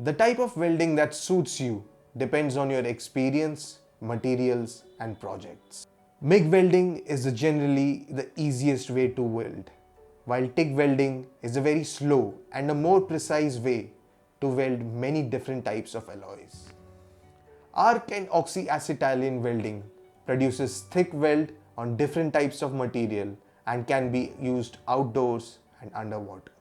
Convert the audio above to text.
The type of welding that suits you depends on your experience, materials, and projects. MIG welding is generally the easiest way to weld, while TIG welding is a very slow and a more precise way to weld many different types of alloys. Arc and oxyacetylene welding produces thick weld on different types of material and can be used outdoors and underwater.